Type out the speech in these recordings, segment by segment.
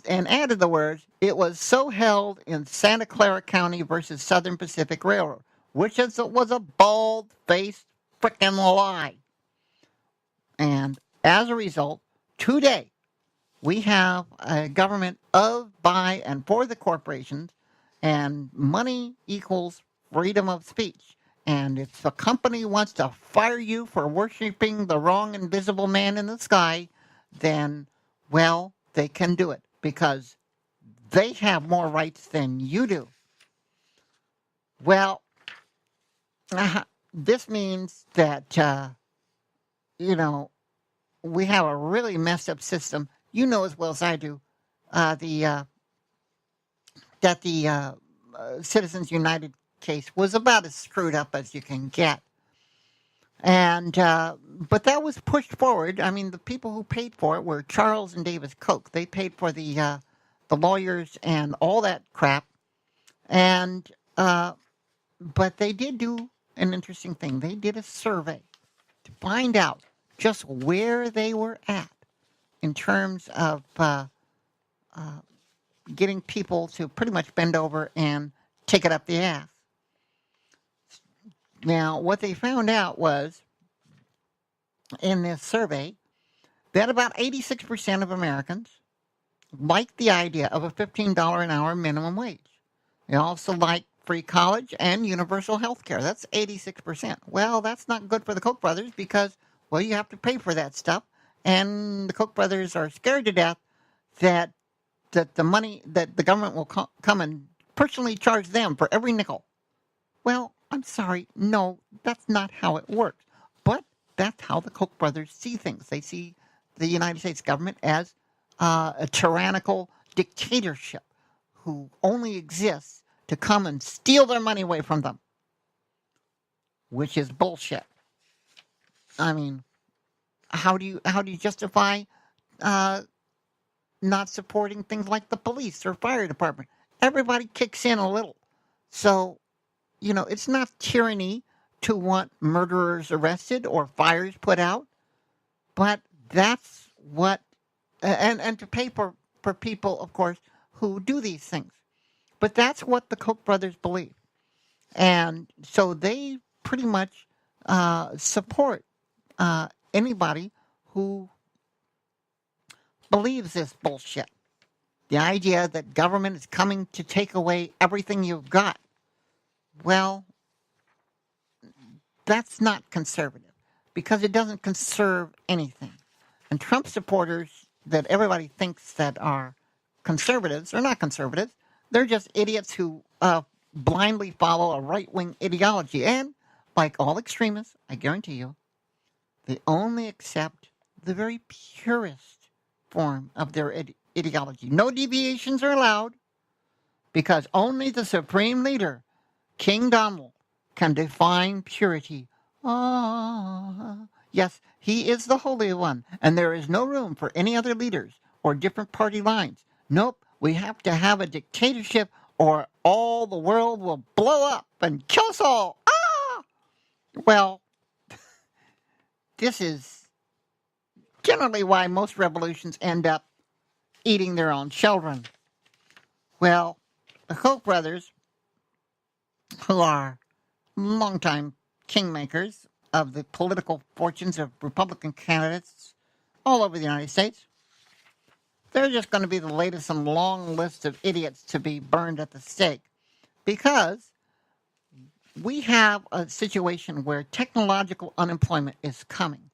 and added the words, "It was so held in Santa Clara County versus Southern Pacific Railroad," which was a bald-faced frickin' lie. And as a result, today, we have a government of, by, and for the corporations, and money equals freedom of speech. And if a company wants to fire you for worshiping the wrong invisible man in the sky, then, well, they can do it because they have more rights than you do. Well, this means that, you know, we have a really messed up system. You know as well as I do, that the Citizens United case was about as screwed up as you can get. And but that was pushed forward. I mean, the people who paid for it were Charles and Davis Koch. They paid for the lawyers and all that crap. And but they did do an interesting thing. They did a survey to find out just where they were at in terms of getting people to pretty much bend over and take it up the ass. Now, what they found out was, in this survey, that about 86% of Americans like the idea of a $15 an hour minimum wage. They also like free college and universal health care. That's 86%. Well, that's not good for the Koch brothers because, well, you have to pay for that stuff. And the Koch brothers are scared to death that the money, that the government will come and personally charge them for every nickel. Well, I'm sorry. No, that's not how it works. But that's how the Koch brothers see things. They see the United States government as a tyrannical dictatorship who only exists to come and steal their money away from them, which is bullshit. I mean, how do you justify not supporting things like the police or fire department? Everybody kicks in a little. So, you know, it's not tyranny to want murderers arrested or fires put out, but that's what, and to pay for people, of course, who do these things. But that's what the Koch brothers believe. And so they pretty much support anybody who believes this bullshit. The idea that government is coming to take away everything you've got. Well, that's not conservative because it doesn't conserve anything. And Trump supporters that everybody thinks that are conservatives are not conservatives. They're just idiots who blindly follow a right-wing ideology. And like all extremists, I guarantee you, they only accept the very purest form of their ideology. No deviations are allowed because only the supreme leader, King Donald, can define purity. Yes, he is the Holy One, and there is no room for any other leaders or different party lines. Nope, we have to have a dictatorship or all the world will blow up and kill us all. Well, this is generally why most revolutions end up eating their own children. Well, the Koch brothers, who are longtime kingmakers of the political fortunes of Republican candidates all over the United States, they're just going to be the latest in a long list of idiots to be burned at the stake because we have a situation where technological unemployment is coming.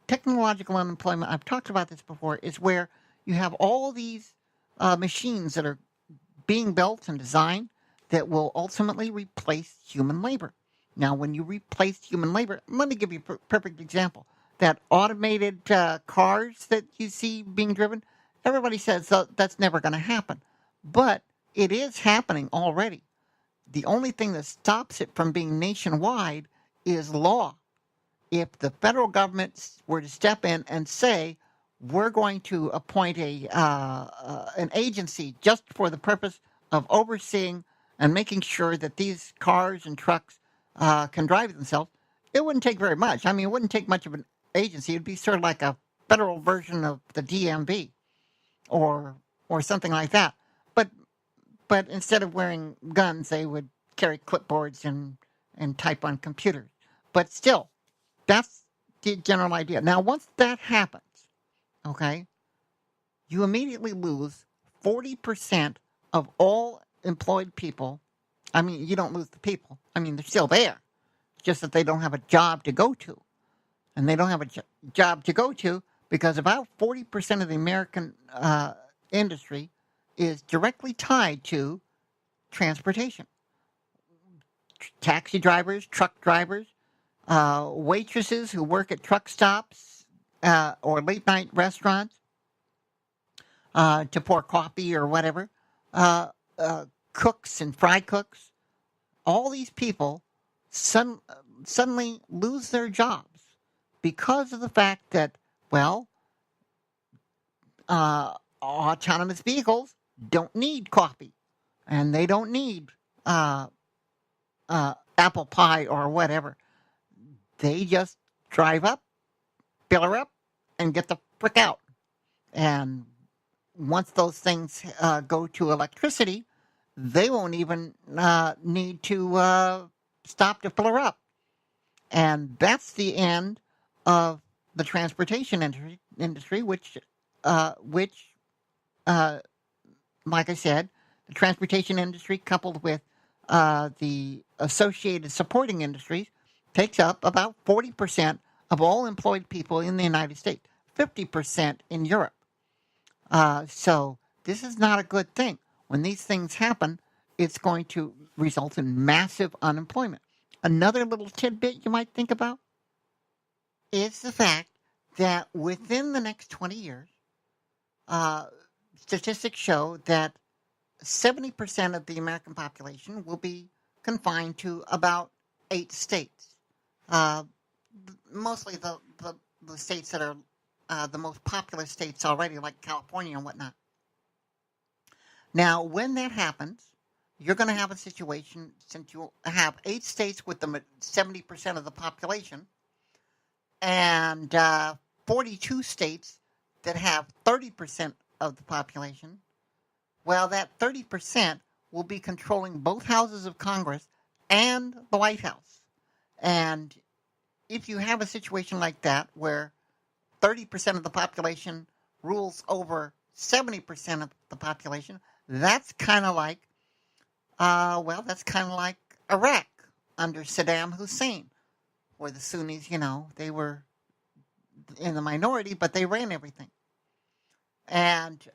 Technological unemployment, I've talked about this before, is where you have all these machines that are being built and designed that will ultimately replace human labor. Now, when you replace human labor, let me give you a perfect example. That automated cars that you see being driven, everybody says that's never going to happen. But it is happening already. The only thing that stops it from being nationwide is law. If the federal government were to step in and say, we're going to appoint an agency just for the purpose of overseeing and making sure that these cars and trucks can drive themselves, it wouldn't take very much. I mean, it wouldn't take much of an agency. It'd be sort of like a federal version of the DMV or or something like that. But but instead of wearing guns, they would carry clipboards and type on computers. But still, that's the general idea. Now, once that happens, okay, you immediately lose 40% of all employed people. I mean, you don't lose the people. I mean, they're still there, just that they don't have a job to go to. And they don't have a job to go to because about 40% of the American industry is directly tied to transportation. Taxi drivers, truck drivers, waitresses who work at truck stops or late night restaurants to pour coffee or whatever, uh, cooks and fry cooks. All these people suddenly lose their jobs because of the fact that, well, autonomous vehicles don't need coffee and they don't need apple pie or whatever. They just drive up, fill her up, and get the frick out. And once those things go to electricity, they won't even need to stop to fill her up. And that's the end of the transportation industry, which, like I said, the transportation industry coupled with the associated supporting industries takes up about 40% of all employed people in the United States, 50% in Europe. So this is not a good thing. When these things happen, it's going to result in massive unemployment. Another little tidbit you might think about is the fact that within the next 20 years, statistics show that 70% of the American population will be confined to about 8 states. Mostly the states that are the most populous states already, like California and whatnot. Now, when that happens, you're going to have a situation, since you have 8 states with the 70% of the population, and 42 states that have 30% of the population. Well, that 30% will be controlling both houses of Congress and the White House. And if you have a situation like that where 30% of the population rules over 70% of the population, that's kind of like, that's kind of like Iraq under Saddam Hussein, where the Sunnis, they were in the minority, but they ran everything. And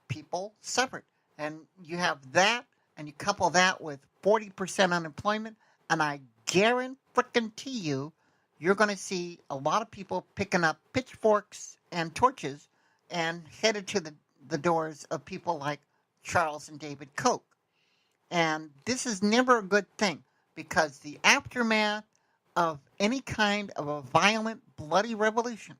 people suffered. And you have that, and you couple that with 40% unemployment, and I guarantee you, you're going to see a lot of people picking up pitchforks and torches and headed to the doors of people like Charles and David Koch. And this is never a good thing, because the aftermath of any kind of a violent, bloody revolution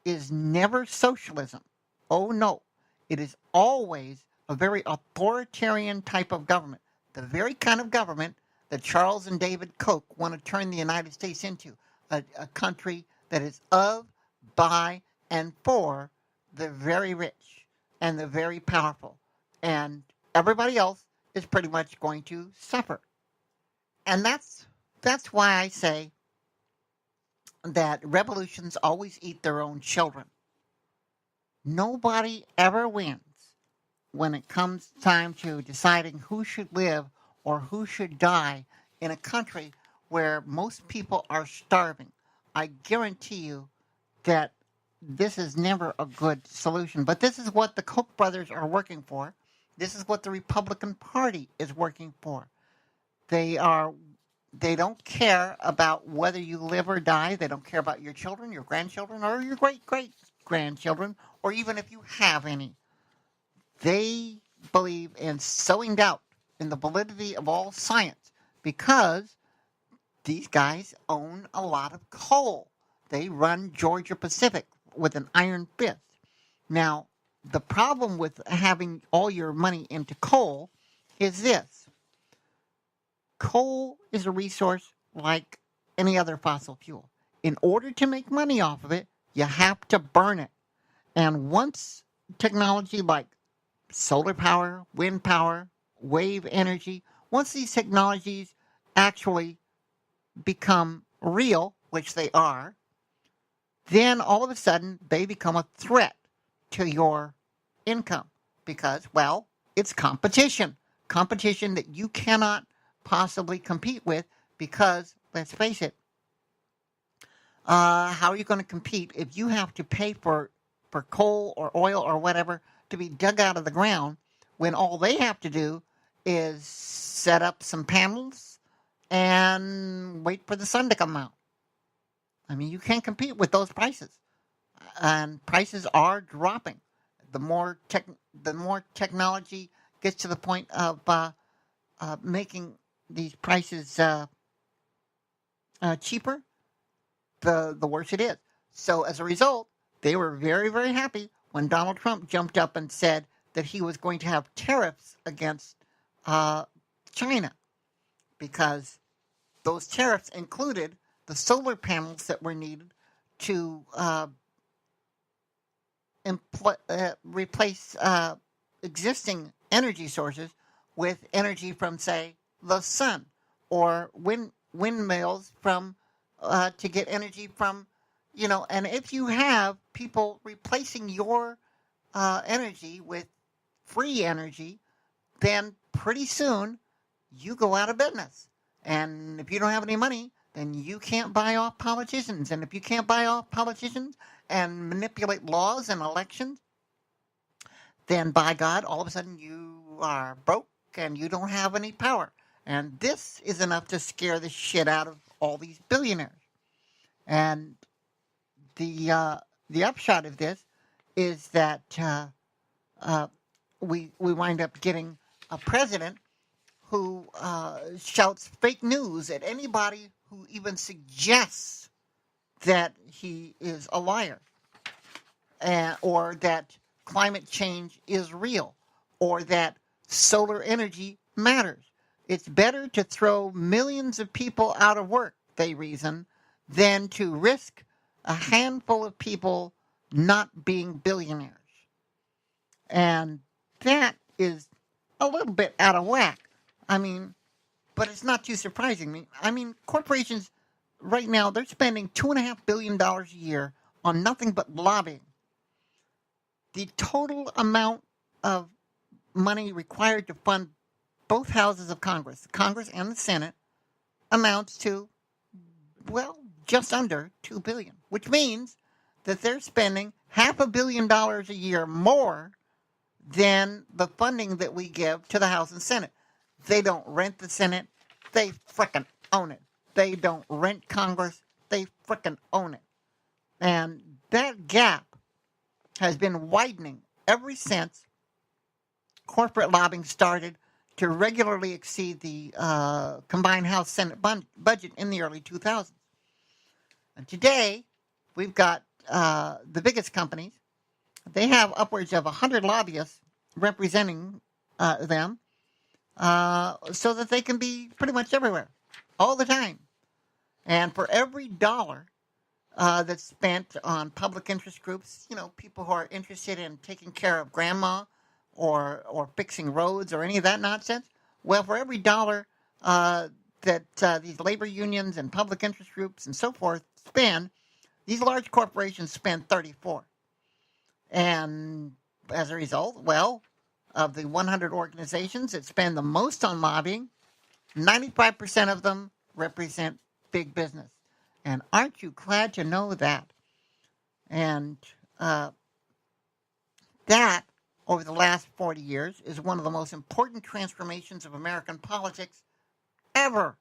is never socialism. Oh no, it is always a very authoritarian type of government. The very kind of government that Charles and David Koch want to turn the United States into. A country that is of, by, and for the very rich and the very powerful. And everybody else is pretty much going to suffer. And that's why I say that revolutions always eat their own children. Nobody ever wins when it comes time to deciding who should live or who should die in a country where most people are starving. I guarantee you that this is never a good solution. But this is what the Koch brothers are working for. This is what the Republican Party is working for. They don't care about whether you live or die. They don't care about your children, your grandchildren, or your great-great-grandchildren, or even if you have any. They believe in sowing doubt in the validity of all science because these guys own a lot of coal. They run Georgia Pacific with an iron fist. Now, the problem with having all your money into coal is this. Coal is a resource like any other fossil fuel. In order to make money off of it, you have to burn it. And once technology like solar power, wind power, wave energy, once these technologies actually become real, which they are, then all of a sudden they become a threat to your income because, well, it's competition. Competition that you cannot possibly compete with because, let's face it, how are you going to compete if you have to pay for coal or oil or whatever to be dug out of the ground when all they have to do is set up some panels and wait for the sun to come out? I mean, you can't compete with those prices, and prices are dropping. The more technology gets to the point of making these prices cheaper, the worse it is. So as a result, they were very, very happy when Donald Trump jumped up and said that he was going to have tariffs against China because those tariffs included the solar panels that were needed to replace existing energy sources with energy from, say, the sun, or windmills from to get energy from, and if you have people replacing your energy with free energy, then pretty soon you go out of business. And if you don't have any money, then you can't buy off politicians. And if you can't buy off politicians and manipulate laws and elections, then by God, all of a sudden you are broke and you don't have any power. And this is enough to scare the shit out of all these billionaires. And the upshot of this is that we wind up getting a president who shouts fake news at anybody who even suggests that he is a liar, or that climate change is real, or that solar energy matters. It's better to throw millions of people out of work, they reason, than to risk a handful of people not being billionaires. And that is a little bit out of whack. I mean, but it's not too surprising. I mean, corporations right now, they're spending $2.5 billion a year on nothing but lobbying. The total amount of money required to fund both houses of Congress, Congress and the Senate, amounts to, well, just under $2 billion, which means that they're spending $500 million a year more than the funding that we give to the House and Senate. They don't rent the Senate. They frickin' own it. They don't rent Congress. They frickin' own it. And that gap has been widening ever since corporate lobbying started to regularly exceed the combined House-Senate budget in the early 2000s. And today, we've got the biggest companies. They have upwards of 100 lobbyists representing them so that they can be pretty much everywhere, all the time. And for every dollar that's spent on public interest groups, people who are interested in taking care of grandma or fixing roads or any of that nonsense, well, for every dollar that these labor unions and public interest groups and so forth spend, these large corporations spend 34. And as a result, well, of the 100 organizations that spend the most on lobbying, 95% of them represent big business. And aren't you glad to know that? And that, over the last 40 years, is one of the most important transformations of American politics ever.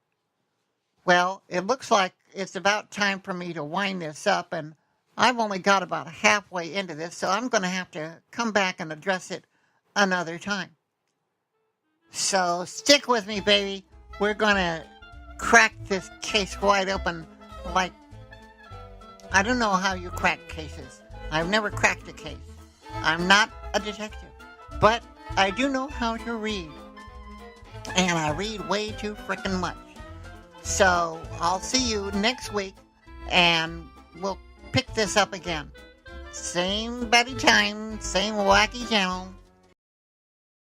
Well, it looks like it's about time for me to wind this up, and I've only got about halfway into this, so I'm going to have to come back and address it another time. So stick with me, baby. We're going to crack this case wide open like, I don't know how you crack cases. I've never cracked a case. I'm not a detective, but I do know how to read. And I read way too frickin' much. So I'll see you next week, and we'll pick this up again. Same batty time, same wacky channel.